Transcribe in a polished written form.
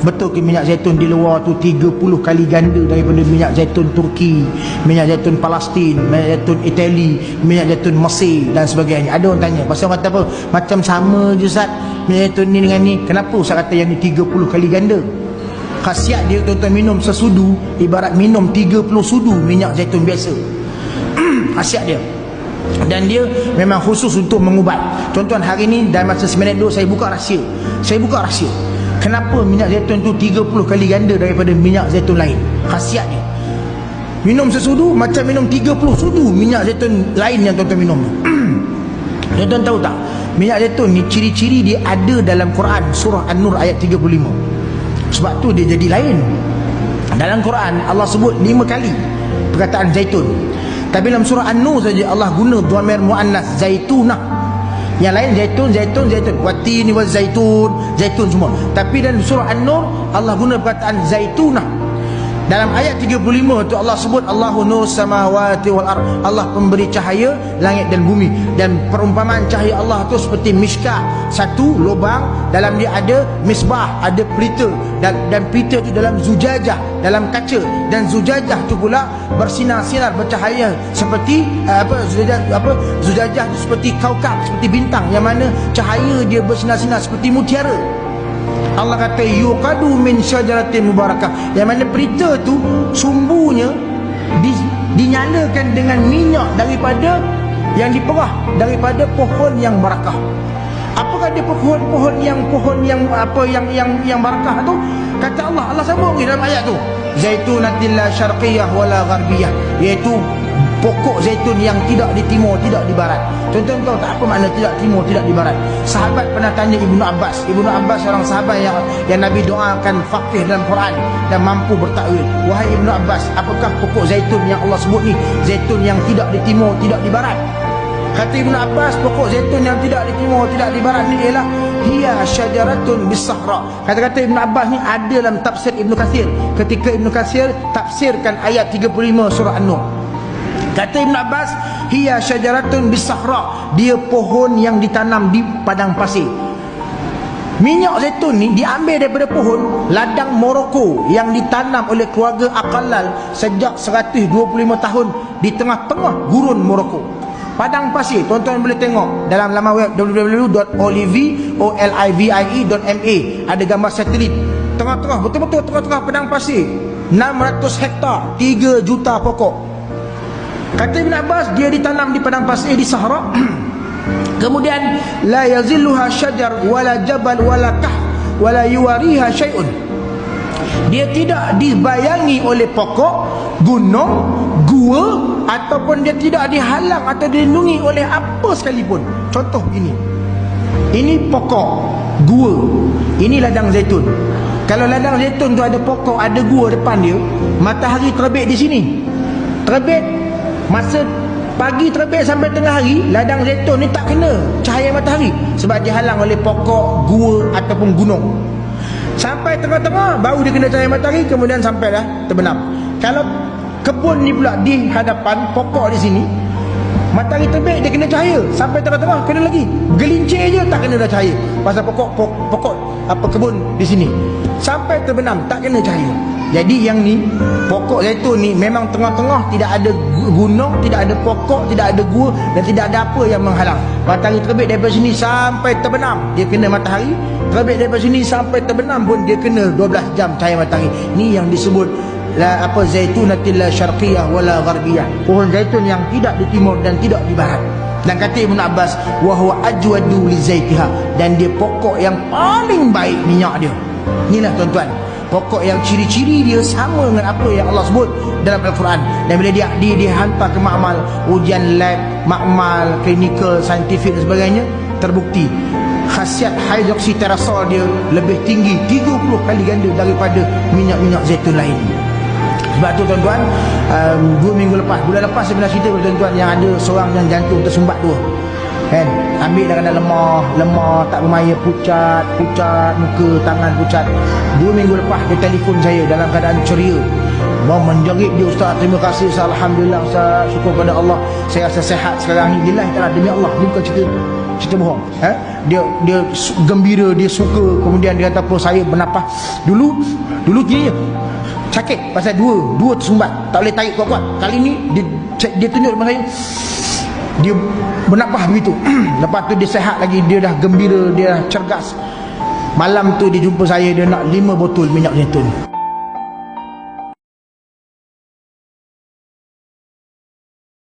betul ke minyak zaitun di luar tu 30 kali ganda daripada minyak zaitun Turki, minyak zaitun Palestin, minyak zaitun Itali, minyak zaitun Mesir dan sebagainya? Ada orang tanya. Pasal orang kata apa? Macam sama je Ustaz, minyak zaitun ni dengan ni. Kenapa Ustaz kata yang ni 30 kali ganda? Khasiat dia tuan-tuan, minum sesudu ibarat minum 30 sudu minyak zaitun biasa. Khasiat dia. Dan dia memang khusus untuk mengubat. Tuan-tuan, hari ni dalam masa seminit dulu saya buka rahsia. Kenapa minyak zaitun tu 30 kali ganda daripada minyak zaitun lain? Khasiat dia. Minum sesudu macam minum 30 sudu minyak zaitun lain yang tuan-tuan minum. Tuan-tuan tahu tak? Minyak zaitun ni ciri-ciri dia ada dalam Quran surah An-Nur ayat 35. Sebab tu dia jadi lain. Dalam Quran Allah sebut 5 kali perkataan zaitun. Tapi dalam surah An-Nur saja Allah guna dhamir muannas zaitunah. Yang lain zaitun, watini wal zaitun semua. Tapi dalam surah An-Nur Allah guna perkataan zaitunah. Dalam ayat 35 tu Allah sebut Allahu nur samawati wal ard. Allah pemberi cahaya langit dan bumi. Dan perumpamaan cahaya Allah tu seperti miskah, satu lubang, dalam dia ada misbah, ada pelita, dan pelita tu dalam zujajah, dalam kaca, dan zujajah tu pula bersinar-sinar, bercahaya seperti zujajah tu seperti kaukab, seperti bintang, yang mana cahaya dia bersinar-sinar seperti mutiara. Allah kata yuqadu min syajaratin mubarakah, yang mana pelita tu sumbunya dinyalakan dengan minyak daripada yang diperah daripada pohon yang barakah. Apakah dia pohon yang barakah tu? Kata Allah sambung dalam ayat tu, zaitunatil la syarqiyah wala gharbiyah, iaitu pokok zaitun yang tidak di timur, tidak di barat. Tuan-tuan tahu tak apa makna tidak timur, tidak di barat? Sahabat pernah tanya Ibnu Abbas seorang sahabat yang Nabi doakan faqih dalam Quran dan mampu bertakwil. Wahai Ibnu Abbas, apakah pokok zaitun yang Allah sebut ni? Zaitun yang tidak di timur, tidak di barat. Kata Ibnu Abbas, pokok zaitun yang tidak di timur, tidak di barat ni ialah hiya syajaratun bis-sahra. Kata-kata Ibnu Abbas ni ada dalam tafsir Ibnu Katsir ketika Ibnu Katsir tafsirkan ayat 35 surah An-Nur. Kata Ibn Abbas, hiya syajaratun bis-sahra, dia pohon yang ditanam di padang pasir. Minyak zaitun ni diambil daripada pohon ladang Morocco yang ditanam oleh keluarga Aqallal sejak 125 tahun di tengah-tengah gurun Morocco. Padang pasir, tuan-tuan boleh tengok dalam laman web www.olivie.ma. Ada gambar satelit. Tengah-tengah, betul-betul tengah-tengah padang pasir, 600 hektar, 3 juta pokok. Kata Ibn Abbas, dia ditanam di padang pasir di Sahara. Kemudian la yazilluha syajar wala jabal wala kah wala yuwariha syai'un. Dia tidak dibayangi oleh pokok, gunung, gua, ataupun dia tidak dihalang atau dilindungi oleh apa sekalipun. Contoh ini pokok, gua, ini ladang zaitun. Kalau ladang zaitun tu ada pokok, ada gua depan dia, matahari terbit di sini, terbit masa pagi, terbit sampai tengah hari, ladang zaitun ni tak kena cahaya matahari sebab dihalang oleh pokok, gua ataupun gunung. Sampai tengah-tengah baru dia kena cahaya matahari, kemudian sampai dah terbenam. Kalau kebun ni pula di hadapan, pokok di sini, matahari terbit dia kena cahaya, sampai tengah-tengah kena lagi, gelincir je tak kena dah cahaya. Pasal pokok kebun di sini sampai terbenam tak kena cahaya. Jadi yang ni, pokok zaitun ni memang tengah-tengah, tidak ada gunung, tidak ada pokok, tidak ada gua, dan tidak ada apa yang menghalang. Matahari terbit daripada sini sampai terbenam, dia kena matahari. Terbit daripada sini sampai terbenam pun dia kena 12 jam cahaya matahari. Ni yang disebut zaitunatil la syarqiyah wala gharbiyah, pohon zaitun yang tidak di timur dan tidak di barat. Dan kata Ibn Abbas, wa huwa ajwadu li zaitiha, dan dia pokok yang paling baik minyak dia. Inilah tuan-tuan, pokok yang ciri-ciri dia sama dengan apa yang Allah sebut dalam Al-Quran. Dan bila dia dihantar ke makmal, ujian lab, makmal, klinikal, saintifik dan sebagainya, terbukti khasiat hydroxyterasol dia lebih tinggi 30 kali ganda daripada minyak-minyak zaitun lain. Sebab tu tuan-tuan, 2 minggu lepas, bulan lepas saya pernah cerita kepada tuan-tuan yang ada seorang yang jantung tersumbat tu kan, ambil dah kena lemah, tak bermaya, pucat, muka, tangan pucat. 2 minggu lepas dia telefon saya dalam keadaan ceria, mau menjerit dia, Ustaz, terima kasih Ustaz, Alhamdulillah Ustaz, syukur pada Allah, saya rasa sihat sekarang ni, lillahi ta'ala, demi Allah. Ni bukan cerita cerita bohong. Dia gembira, dia suka. Kemudian dia kata apa, saya bernafas dulu dia sakit pasal dua tersumbat, tak boleh tarik kuat-kuat. Kali ni dia tunjuk depan saya, dia bernafas begitu. Lepas tu dia sihat lagi, dia dah gembira, dia dah cergas. Malam tu dia jumpa saya, dia nak 5 botol minyak zaitun.